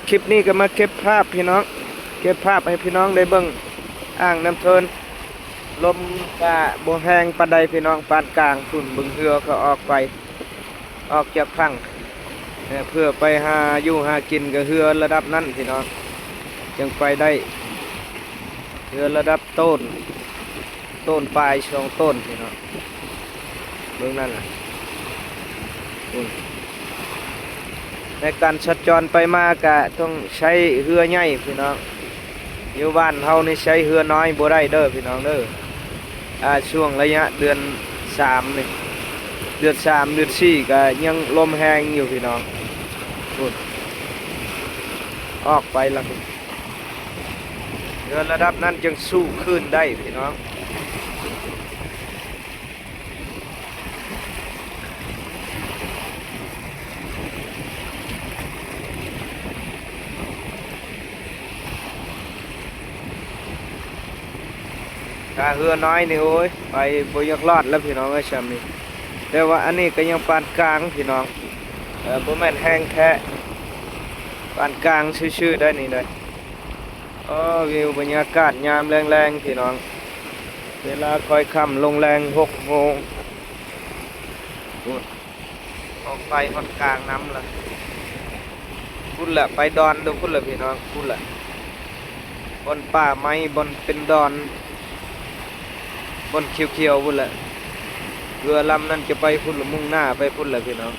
คลิปนี้ก็มาเก็บภาพพี่น้องเก็บภาพให้พี่น้องได้เบิ่งอ่างน้ำเทินลมกะบ่แห้งปานใดพี่น้องปานกลางฝุ่นบึงเรือก็ออกไปออกจากฝั่งเพื่อไปหาอยู่หากินกับเรือระดับนั้นพี่น้องยังไปได้เรือระดับต้นปลายช่องต้นพี่น้องเบื้องนั้นในการสัญจรไปมากะต้องใช้เรือใหญ่พี่น้องอยู่บ้านเฮานี่ใช้เรือน้อยบ่ได้เด้อพี่น้องเด้อช่วงระยะเดือน3นี่เดือน3เดือน4ก็ยังลมแรงอยู่พี่น้องออกไปละเรือระดับนั้นจึงสู้ขึ้นได้พี่น้องถ้าเรือน้อยนี่โอ้ยไปบ่อยากรอดแล้วพี่น้องไอ้ชำนี่แต่ว่าอันนี้ก็ยังปานกลางพี่น้องบ่แม่นแห้งแท้ปานกลางชื่อๆได้นี่เลยวิวบรรยากาศยามแรงๆพี่น้องเวลาคอยค่ำลงแรง6 โมงออกไปฮอดกลางน้ำละพุ่นละไปดอนดูพุ่นละพี่น้องพุ่นละบนป่าไม้บนเป็นดอนบนเขียวๆพุ่นละเรือลำนั้นจะไปพุ่นละมุ่งหน้าไปพุ่นละพี่น้อง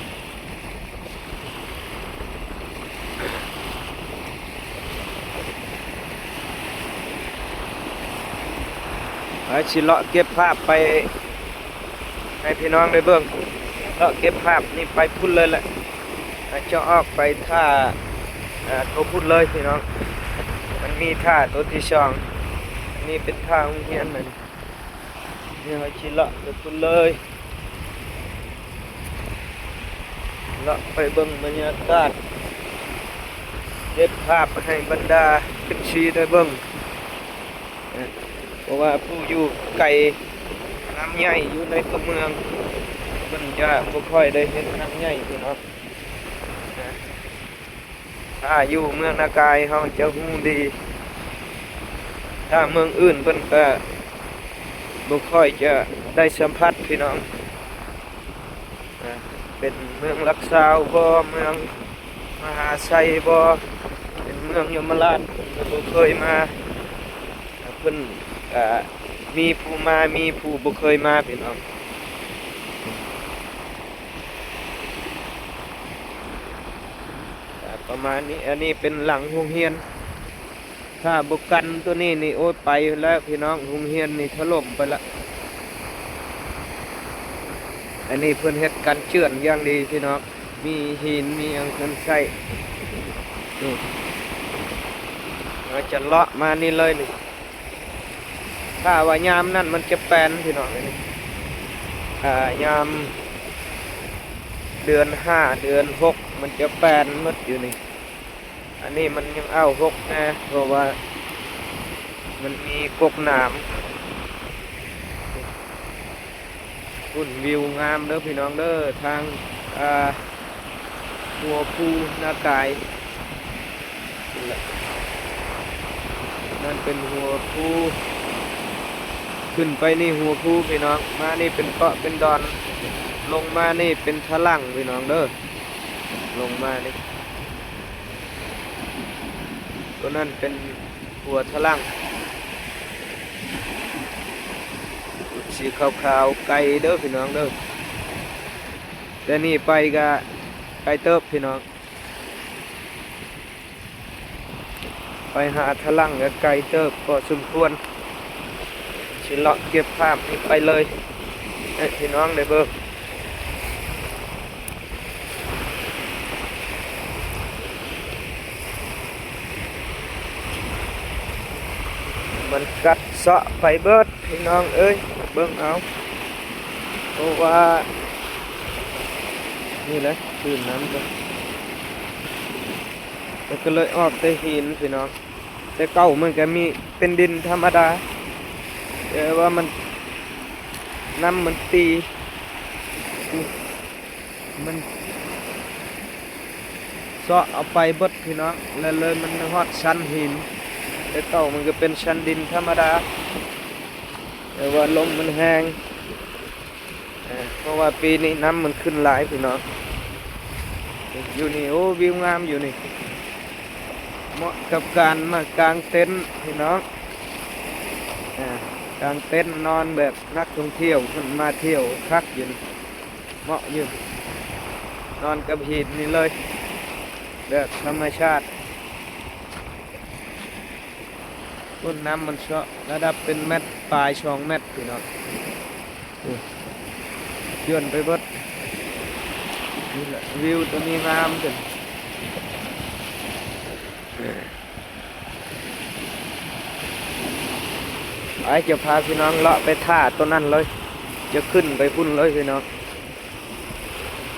ชิเลาะเก็บภาพไปให้พี่น้องได้เบิ่งเลาะเก็บภาพนี่ไปพุ่นเลยแหละจะออกไปท่าตัวพุ่นเลยพี่น้องมันมีท่าตัวที่2นี่เป็นท่าโรงเรียนมันนี่ชิเลาะไปพุ่นเลยเลาะไปเบิ่งบรรยากาศเก็บภาพให้บรรดาขึ้นชีได้เบิ่งเพราะว่าผู้อยู่ไกลน้ำใหญ่อยู่ในตัวเมืองมันจะบ่ค่อยได้เห็นน้ำใหญ่พี่น้องถ้าอยู่เมืองนากายเขาจะฮู้ดีถ้าเมืองอื่นเพิ่นก็บ่ค่อยจะได้สัมผัสพี่น้องเป็นเมืองลักษาวบ่เมืองมหาชัยบ่เป็นเมืองยมราชบ่เคยมาเพิ่นมีผู้มามีผู้บ่เคยมาพี่น้องประมาณนี้อันนี้เป็นหลังโรงเรียนถ้าบุกันตัวนี้นี่โอ้ยไปแล้วพี่น้องโรงเรียนนี่ถล่มไปละอันนี้เพิ่นเฮ็ดกันเจือนอย่างดีพี่น้องมีหินมีอย่างเพิ่นใส่นี่เราจะเลาะมานี่เลยนี่ถ้าว่ายามนั่นมันจะแปลนพี่น้องนี่ยามเดือน5เดือน6มันจะแปลนหมดอยู่นี่อันนี้มันยังเอา6นะเพราะว่ามันมีกกน้ำพุ่นวิวงามเด้อพี่น้องเด้อทางหัวภูนากายนั่นเป็นหัวภูขึ้นไปนี่หัวภูพี่น้องมานี่เป็นเกาะเป็นดอนลงมานี่เป็นทะลังพี่น้องเด้อลงมานี่ตัวนั้นเป็นหัวทะลังสีขาวๆไก่เด้อพี่น้องเด้อแต่นี่ไปก็ไก่เติบพี่น้องไปหาทะลังกับไก่เติบก็สมควรสิเลาะเก็บภาพนี้ไปเลยให้พี่น้องได้เบิ่งมันกัดเสาะไปเบิดพี่น้องเอ้ยเบิ่งเอาเพราะว่านี่แหละตื่นน้ำกันแล้วก็เลยออกแต่หินพี่น้องแต่เก่ามันก็มีเป็นดินธรรมดาแต่ว่ามันน้ำมันตีมัน เซาะเอาไปเบิดพี่น้องแล้วเลยมันฮอดชั้นหินแต่เก่ามันก็เป็นชั้นดินธรรมดาแต่ว่าลมมันแห้งเพราะว่าปีนี้น้ำมันขึ้นหลายพี่น้องอยู่นี่โอ้วิวงามอยู่นี่เหมาะกับการมากางเต็นท์พี่น้องกางเต็นท์นอนแบบนักท่องเที่ยวคนมาเที่ยวคักอยู่นี่เหมาะอยู่นอนกับหินนี่เลยแบบธรรมชาติต้นน้ำมันเชาะระดับเป็นเม็ดปลาย2 เมตรพี่น้องยื่นไปเบิดนี่แหละวิวตัวนี้งามจังไอ้จะพาพี่น้องเลาะไปท่าต้นนั้นเลยจะขึ้นไปพุ่นเลยพี่น้อง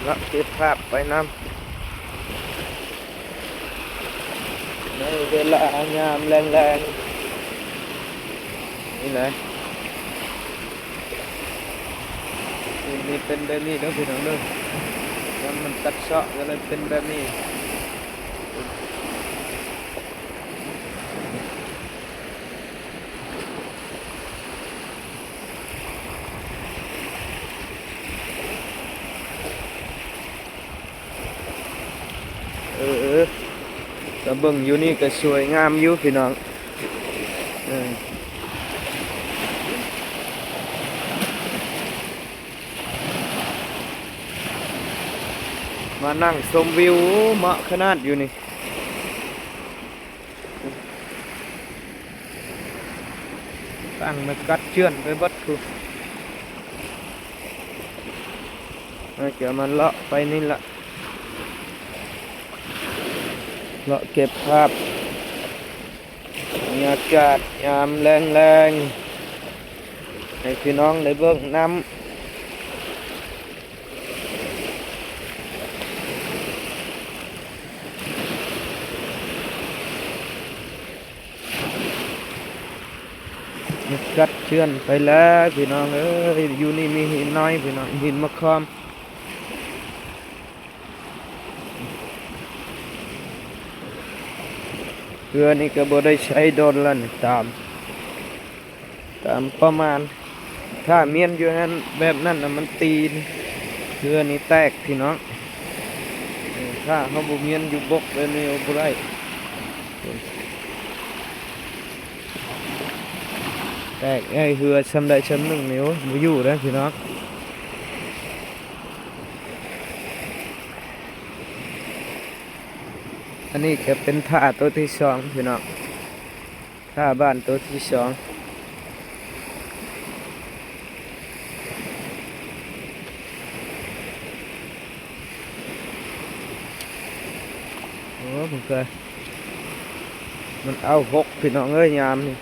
เลาะเก็บภาพไปน้ำในเวลางามแรงๆนี่แหละนี่เป็นแบบนี้เด้อพี่น้องเด้อมันตัดเซาะก็เลยเป็นแบบนี้ก็เบิ่งอยู่นี่ก็สวยงามอยู่พี่น้องมานั่งชมวิวเหมาะขนาดอยู่นี่ตั้งมากัดเชื่อนไปบัดคือเดี๋ยวมันเลาะไปนี่ละเลาะเก็บภาพบรรยากาศยามแรงๆให้พี่น้องได้เบิ่งน้ำกัดเชื่อนไปแล้วพี่น้องเอ้ยอยู่นี่มีหินน้อยพี่น้องหินมะขามเรือนี่ก็บ่ได้ใช้โดนแล้วนี่ตามประมาณถ้าเมียนอยู่นั้นแบบนั้นน่ะมันตีนเรือนี่แตกพี่น้องถ้าเขาบ่เมียนอยู่บกแบบนี้บ่ได้แตกไอ้เรือชำใดชำหนึ่งนิ้วบ่อยู่แล้วพี่น้องอันนี้ก็เป็นท่าตัวที่2พี่น้องท่าบ้านตัวที่2โอ้ผมเคยมันเอา6พี่น้องเอ้ยยามนี่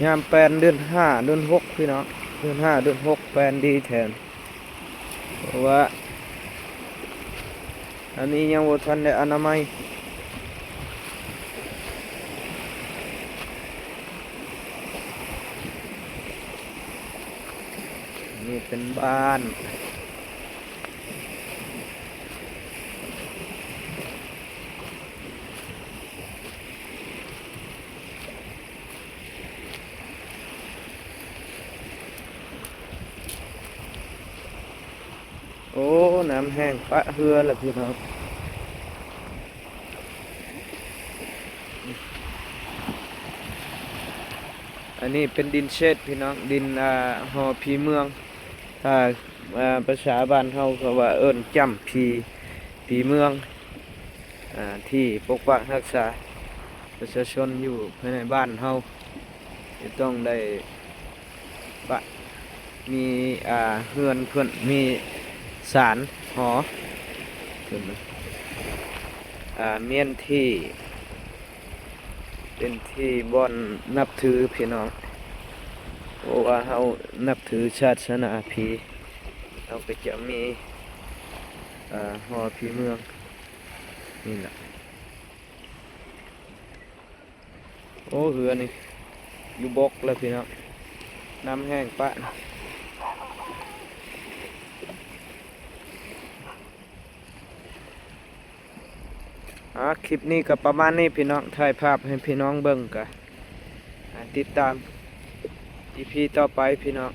ยามแปนเดือน5เดือน6พี่น้องเดือน5เดือน6แปนดีแทนเพราะว่าอันนี้ยังบ่ทันได้อนามัยนี่เป็นบ้านโอ้น้ำแห้งปะเฮือละพี่น้องอันนี้เป็นดินเชดพี่น้องดินหอพีเมืองถ้าภาษาบ้านเฮาก็ว่าเอิ้นจ้ำพีเมืองที่ปกปักรักษาประชาชนอยู่ภายในบ้านเฮาจะต้องได้ปะมีเฮือนเพื่อนมีศาลหอขึ้นมาเมียนที่เป็นที่บ่อนนับถือพี่น้องเพราะว่าเฮานับถือศาสนาผีเราก็จะมีหอผีเมืองนี่แหละโอ้เหือนี่อยู่บกแล้วพี่น้องน้ำแห้งปะ คลิปนี้ก็ประมาณนี้พี่น้องถ่ายภาพให้พี่น้องเบิ่งก็ติดตาม EP ต่อไปพี่น้อง